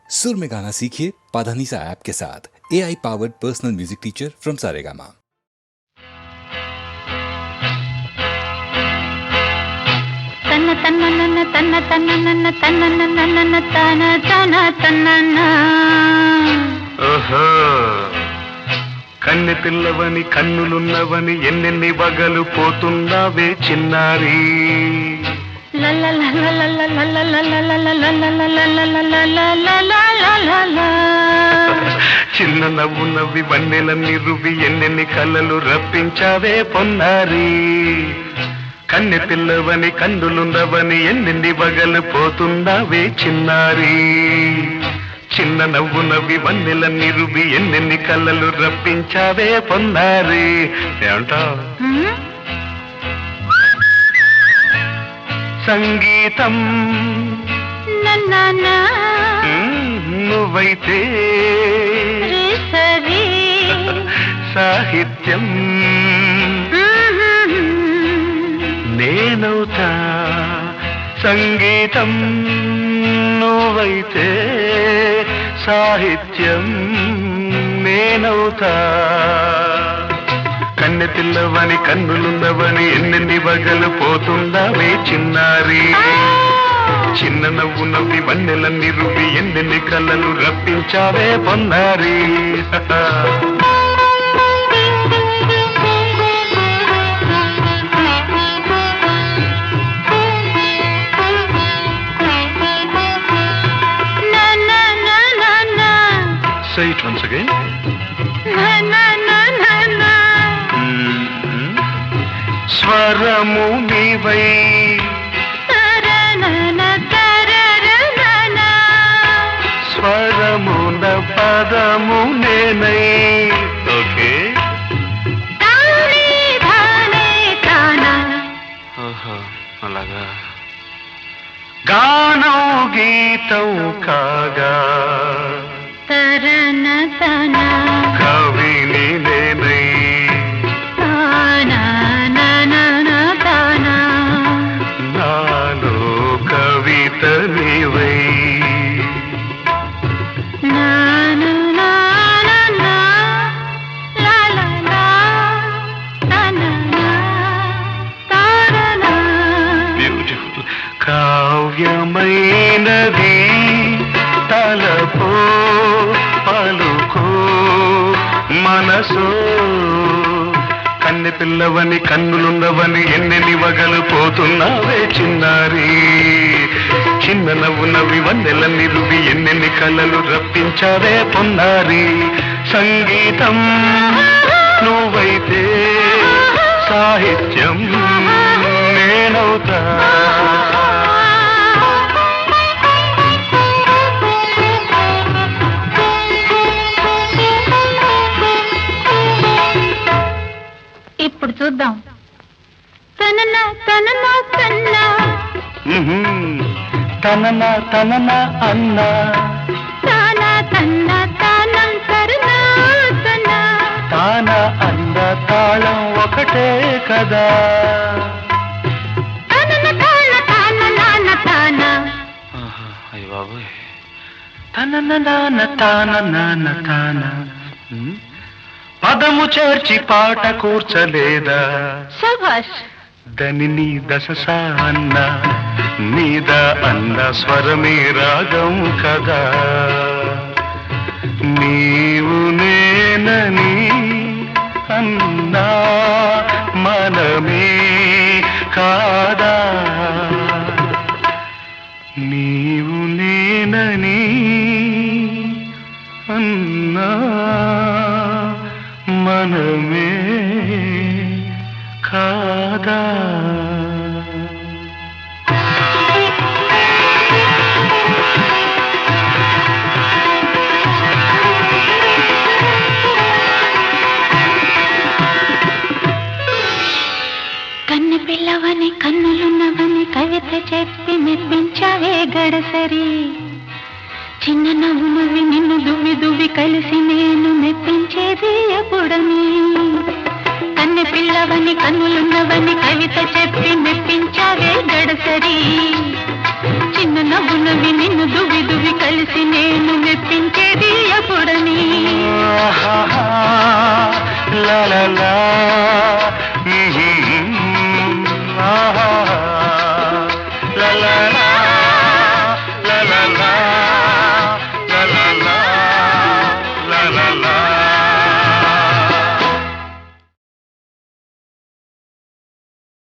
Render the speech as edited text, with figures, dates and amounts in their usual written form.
सुर में गाना सीखिए पाधानीसा ऐप के साथ। AI powered personal music teacher from Saregama. तन्न तन्न नन्न तन्न तन्न नन्न तन्न नन्न नन्न तन तन तन्न ఓహో కన్నె పిల్లవని కన్నులున్నవని ఎన్నెన్ని వగలు పోతున్నావే చిన్నారి చిన్న నవ్వు నవ్వి వన్నెలన్నీ రువి ఎన్నెన్ని కళ్ళలు రప్పించావే పొన్నారి కన్నె పిల్లవని కన్నులున్నవని ఎన్నెన్ని వగలు పోతున్నావే చిన్నారి చిన్న నవ్వు నవ్వి వన్నెలన్నీ రువి ఎన్నెన్ని కళ్ళలు రప్పించావే పొన్నారి ఏమంటావు సంగీతం నువ్వైతే సాహిత్యం నేనవుతా సంగీతం నువ్వైతే సాహిత్యం నేనవుతా కన్నె పిల్లవని కన్నులున్నవని ఎన్నెన్ని వగలు పోతుందావే చిన్నారి చిన్న నవ్వు నవ్వి వన్నెలన్నీ రువి ఎన్నెన్ని కళ్ళలు రప్పించావే పొన్నారి Say it once again. స్వరము నీవై స్వరమున పదము నేనై ఓకే అలాగా గానం గీతం కాగా కవిని నేనై నాలో కవిత నీవై బ్యూటిఫుల్ కావ్యమైనది తలపో పలుకో మనసో కన్నె పిల్లవని కన్నులున్నవని ఎన్నెన్ని వగలు పోతున్నావే చిన్నారి చిన్న నవ్వు నవ్వి వన్నెలన్నీ రువి ఎన్నెన్ని కళ్ళలు రప్పించావే పొన్నారి సంగీతం నువ్వైతే సాహిత్యం నేనవుతా ఇప్పుడు చూద్దాం తనన తనన కన్నా తనన తనన అన్న తాన తన్న తానం కరుణ తన తాన అన్న తాళం ఒకటే కదా తనన తాన తాన నాన తాన అయ్య బాబోయ్ తనన నాన తాన నాన తాన పదము చేర్చి పాట కూర్చలేదా శభాష్ దని దశ అన్న మీద అన్న స్వరమే రాగం కదా నీవు నేనని అన్నా మనమే కాదా నీవు నేనని అన్నా మనమే కాదా కన్నె పిల్లవని కన్నులున్నవని కవిత చెప్పి మెప్పించావే గడసరి చిన్న నవ్వు నవ్వి నిన్ను దువ్వి దువ్వి కలిసి నేను మెప్పించేది ఎప్పుడని కన్నె పిల్లవని కన్నులున్నవని కవిత చెప్పి మెప్పించావే గడసరి చిన్న నవ్వున నిన్ను దువి దువి కలిసి నేను మెప్పించేది ఎప్పుడని లా లా లా లా లా